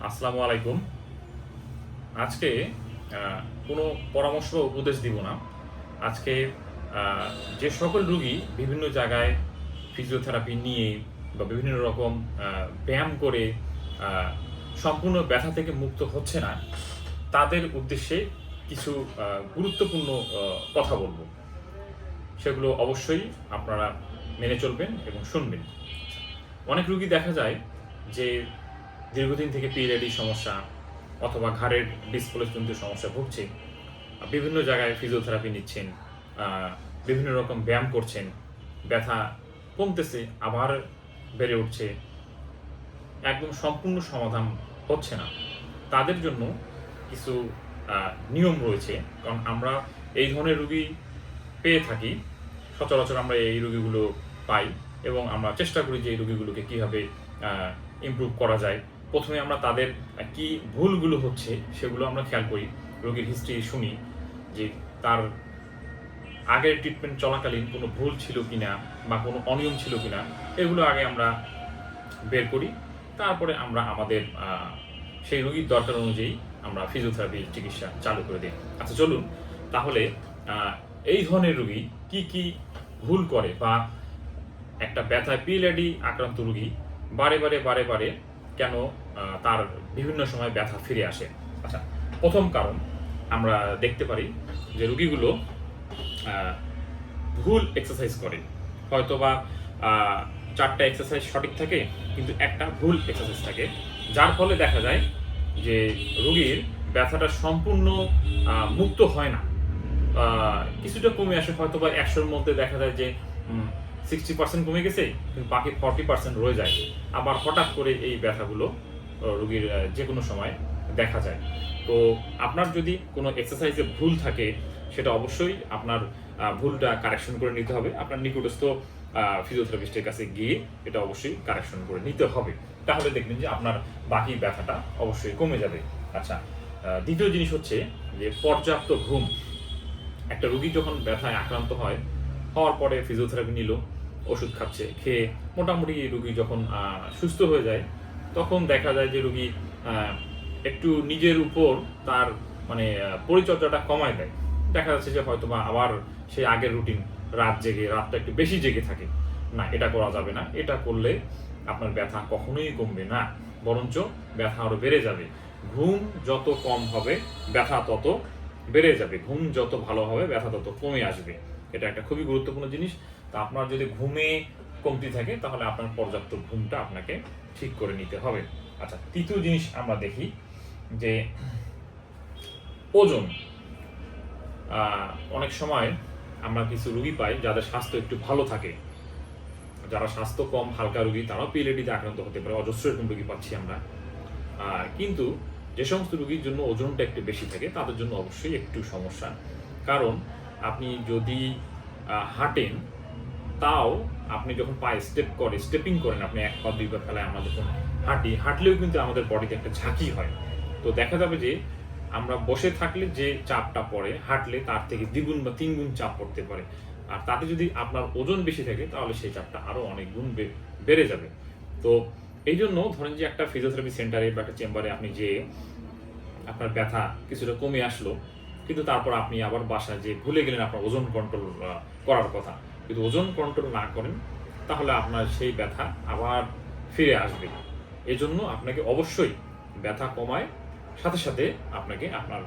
আসসালামু আলাইকুম। আজকে কোনো পরামর্শ বা উপদেশ দিব না। আজকে যে সকল রোগী বিভিন্ন জায়গায় ফিজিওথেরাপি নিয়ে বা বিভিন্ন রকম ব্যায়াম করে আ সম্পূর্ণ ব্যথা থেকে মুক্ত হচ্ছে না, তাদের উদ্দেশ্যে কিছু আ গুরুত্বপূর্ণ কথা বলব। সেগুলো অবশ্যই আপনারা মেনে চলবেন এবং শুনবেন। অনেক রোগী দেখা যায় যে দীর্ঘদিন থেকে পিএলআইডি সমস্যা অথবা ঘাড়ের ডিসপ্লেসমেন্টের সমস্যা ভুগছে। বিভিন্ন জায়গায় ফিজিওথেরাপি নিচ্ছেন, আ বিভিন্ন রকম ব্যায়াম করছেন। ব্যথা কমতেছে, আবার বেড়ে উঠছে। একদম সম্পূর্ণ সমাধান হচ্ছে না। তাদের জন্য কিছু আ নিয়ম রয়েছে। কারণ আমরা এই ধরনের রোগী পেয়ে থাকি। সচরাচর আমরা এই রোগীগুলো পাই এবং আমরা চেষ্টা করি যে এই রোগীগুলোকে কিভাবে আ ইমপ্রুভ করা যায়। ১ম এ আমরা তাদের কি ভুলগুলো হচ্ছে সেগুলো আমরা খেয়াল করি। রোগীর হিস্ট্রি শুনি যে তার আগের ট্রিটমেন্ট চলাকালীন কোনো ভুল ছিল কিনা বা কোনো অনিয়ম ছিল কিনা এগুলো আগে আমরা বের করি। তারপরে আমরা আমাদের সেই রোগীর দরকার অনুযায়ী আমরা ফিজিওথেরাপির চিকিৎসা চালু করে দিই। আচ্ছা চলুন তাহলে আ এই ধরনের রোগী কি ভুল করে বা একটা ব্যথায় পিএলআইডি আক্রান্ত রোগী বারে বারে কেন তার বিভিন্ন সময় ব্যথা ফিরে আসে? আচ্ছা, ১ম কারণ আমরা দেখতে পারি যে রোগীগুলো আ ভুল এক্সারসাইজ করে। হয়তোবা আ ৪ টা এক্সারসাইজ সঠিক থাকে কিন্তু একটা ভুল এক্সারসাইজ থাকে। যার ফলে দেখা যায় যে রোগীর ব্যথাটা সম্পূর্ণ মুক্ত হয় না। আ কিছুটা কমে আসে, হয়তোবা ১০০ র মধ্যে দেখা যায় যে 60% কমে গেছে, কিন্তু বাকি 40% রয়ে যায়। আবার হঠাৎ করে এই ব্যথাগুলো রোগীর যেকোনো সময় দেখা যায়। তো আপনার যদি কোনো এক্সারসাইজে ভুল থাকে, সেটা অবশ্যই আপনার ভুলটা কারেকশন করে নিতে হবে। আপনার নিকটস্থ ফিজিওথেরাপিস্টের কাছে গিয়ে এটা অবশ্যই কারেকশন করে নিতে হবে। তাহলে দেখবেন যে আপনার বাকি ব্যথাটা অবশ্যই কমে যাবে। আচ্ছা, ২য় জিনিস হচ্ছে যে পর্যাপ্ত ঘুম। একটা রোগী যখন ব্যথায় আক্রান্ত হওয়ার পরে ফিজিওথেরাপি নিল, ওষুধ খাচ্ছে, খেয়ে মোটামুটি রোগী যখন সুস্থ হয়ে যায়, তখন দেখা যায় যে রোগী আ একটু নিজের উপর তার মানে পরিচর্যাটা কমায় দেয়। দেখা যাচ্ছে যে হয়তোবা আবার সেই আগের রুটিন, রাতটা একটু বেশি জেগে থাকে। না, এটা করা যাবে না। এটা করলে আপনার ব্যথা কখনোই কমবে না। বরঞ্চ ব্যথা আরো বেড়ে যাবে। ঘুম যত কম হবে, ব্যথা তত বেড়ে যাবে। ঘুম যত ভালো হবে, ব্যথা তত কমে আসবে। এটা একটা খুবই গুরুত্বপূর্ণ জিনিস। তো আপনার যদি ঘুমে কমতি থাকে, তাহলে আপনার পর্যাপ্ত ঘুমটা আপনাকে ঠিক করে নিতে হবে। আচ্ছা, ৩য় জিনিস আমরা দেখি যে ওজন। অনেক সময় আমরা কিছু রোগী পাই যাদের স্বাস্থ্য একটু ভালো থাকে। যারা স্বাস্থ্য কম হালকা রোগী, তারাও পিএলআইডিতে আক্রান্ত হতে পারে। অজস্র এরকম রোগী পাচ্ছি আমরা। কিন্তু যে সমস্ত রোগীর জন্য ওজনটা একটু বেশি থাকে, তাদের জন্য অবশ্যই একটু সমস্যা। কারণ আপনি যদি হাঁটেন, তাও আপনি যখন পায়ে স্টেপিং করেন, আপনি ১ পা ২ পা ফেলায় আমরা যখন হাঁটলেও কিন্তু আমাদের বডিতে একটা ঝাঁকি হয়। তো দেখা যাবে যে আমরা বসে থাকলে যে চাপটা পড়ে, হাঁটলে তার থেকে দ্বিগুণ বা ৩ গুণ চাপ পড়তে পারে। আর তাতে যদি আপনার ওজন বেশি থাকে, তাহলে সেই চাপটা আরো অনেক গুণ বেড়ে যাবে। তো এইজন্য ধরেন যে একটা ফিজিওথেরাপি সেন্টারে বা একটা চেম্বারে আপনি যেয়ে আপনার ব্যথা কিছুটা কমে আসলো, কিন্তু তারপর আপনি আবার বাসায় যেয়ে ভুলে গেলেন আপনার ওজন কন্ট্রোল করার কথা। যদি ওজন কন্ট্রোল না করেন, তাহলে আপনার সেই ব্যথা আবার ফিরে আসবে। এজন্য আপনাকে অবশ্যই ব্যথা কমায় সাথে আপনাকে আপনার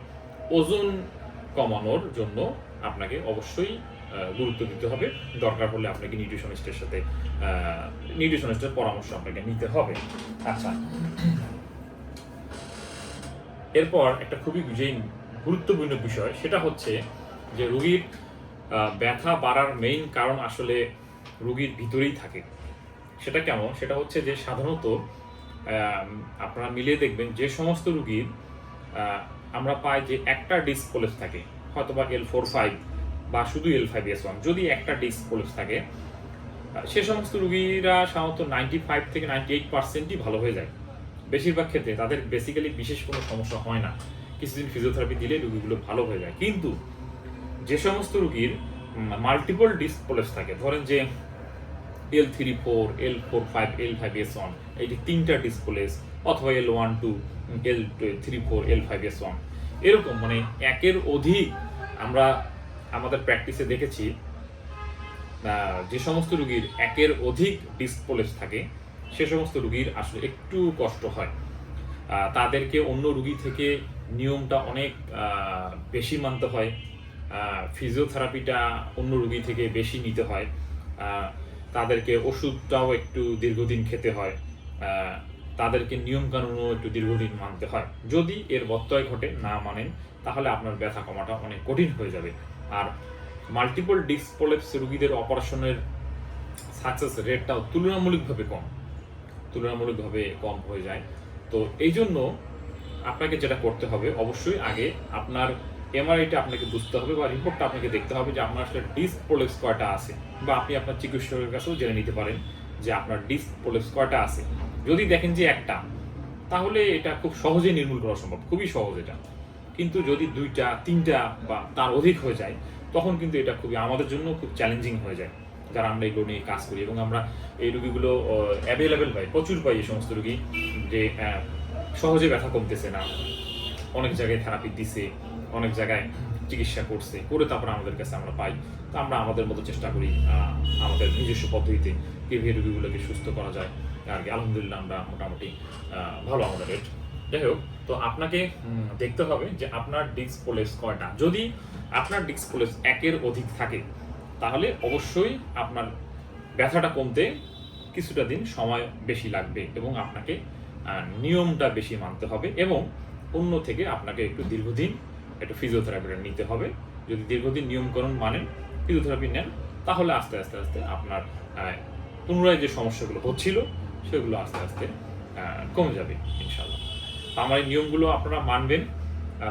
ওজন কমানোর জন্য আপনাকে অবশ্যই গুরুত্ব দিতে হবে। দরকার হলে আপনাকে নিউট্রিশনিস্টের পরামর্শ আপনাকে নিতে হবে। আচ্ছা, এরপর একটা খুবই যেই গুরুত্বপূর্ণ বিষয়, সেটা হচ্ছে যে রোগীর ব্যথা বাড়ার মেইন কারণ আসলে রোগীর ভিতরেই থাকে। সেটা কেমন? সেটা হচ্ছে যে সাধারণত আপনারা মিলিয়ে দেখবেন যে সমস্ত রোগীর আ আমরা পাই যে একটা ডিস্ক প্রলেপস থাকে, হয়তোবা L4-5 বা শুধু L5-S1, যদি একটা ডিস্ক প্রলেপস থাকে, সে সমস্ত রোগীরা সাধারণত 95 থেকে 98% ই ভালো হয়ে যায়। বেশিরভাগ ক্ষেত্রে তাদের বেসিক্যালি বিশেষ কোনো সমস্যা হয় না। কিছুদিন ফিজিওথেরাপি দিলে রোগীগুলো ভালো হয়ে যায়। কিন্তু যে সমস্ত রোগীর মাল্টিপল ডিস্ক প্রলেপস থাকে, ধরেন যে L3-4, L4-5, L5-S1, এই যে ৩ টা ডিস্ক প্রলেপস অথবা L1 2 L3 4 L5 S1 এরকম মানে একের অধিক আমরা আমাদের প্র্যাকটিসে দেখেছি যে সমস্ত রোগীর একের অধিক ডিস্ক প্রলেপস থাকে সে সমস্ত রোগীর আসলে একটু কষ্ট হয়। তাদেরকে অন্য রোগী থেকে নিয়মটা অনেক বেশি মানতে হয়, ফিজিওথেরাপিটা অন্য রোগী থেকে বেশি নিতে হয়, তাদেরকে ওষুধটাও একটু দীর্ঘদিন খেতে হয়, তাদেরকে নিয়মকানুনও একটু দীর্ঘদিন মানতে হয়। যদি এর ব্যত্যয় ঘটে না মানেন তাহলে আপনার ব্যথা কমাটা অনেক কঠিন হয়ে যাবে। আর মাল্টিপল ডিস্ক প্রলেপস রোগীদের অপারেশনের সাকসেস রেটটাও তুলনামূলকভাবে কম হয়ে যায়। তো এই জন্য আপনাকে যেটা করতে হবে, অবশ্যই আগে আপনার এমআরআইটা আপনাকে বুঝতে হবে বা রিপোর্টটা আপনাকে দেখতে হবে যে আপনার আসলে ডিস্ক প্রলেপস কয়টা আছে, বা আপনি আপনার চিকিৎসকের কাছেও জেনে নিতে পারেন যে আপনার ডিস্ক প্রলেপস কয়টা আছে। যদি দেখেন যে একটা, তাহলে এটা খুব সহজেই নির্মূল করা সম্ভব, খুবই সহজ এটা। কিন্তু যদি 2টা 3টা বা তার অধিক হয়ে যায় তখন কিন্তু এটা খুবই আমাদের জন্য খুব চ্যালেঞ্জিং হয়ে যায় যারা আমরা এগুলো নিয়ে কাজ করি। এবং আমরা এই রোগীগুলো অ্যাভেলেবেল পাই, প্রচুর পাই এই সমস্ত রোগী যে সহজে ব্যথা কমতেছে না, অনেক জায়গায় থেরাপি দিছে, অনেক জায়গায় চিকিৎসা করছে, করে তারপরে আমাদের কাছে আমরা পাই। তো আমরা আমাদের মতো চেষ্টা করি আমাদের নিজস্ব পদ্ধতিতে কীভাবে রোগীগুলোকে সুস্থ করা যায় আর কি। আলহামদুলিল্লাহ আমরা মোটামুটি ভালো আমাদের রেট। যাই হোক, তো আপনাকে দেখতে হবে যে আপনার ডিস্ক প্রলেপস কয়টা। যদি আপনার ডিস্ক প্রলেপস একের অধিক থাকে তাহলে অবশ্যই আপনার ব্যথাটা কমতে কিছুটা দিন সময় বেশি লাগবে এবং আপনাকে নিয়মটা বেশি মানতে হবে এবং অন্য থেকে আপনাকে একটু দীর্ঘদিন একটু ফিজিওথেরাপিটা নিতে হবে। যদি দীর্ঘদিন নিয়মকানুন মানেন, ফিজিওথেরাপি নেন, তাহলে আস্তে আস্তে আপনার পুনরায় যে সমস্যাগুলো হচ্ছিল সেগুলো আস্তে আস্তে কমে যাবে ইনশাল্লাহ। আমার এই নিয়মগুলো আপনারা মানবেন,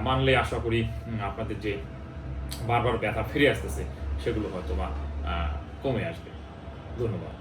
মানলে আশা করি আপনাদের যে বারবার ব্যথা ফিরে আসতেছে সেগুলো হয়তো বা কমে আসবে। ধন্যবাদ।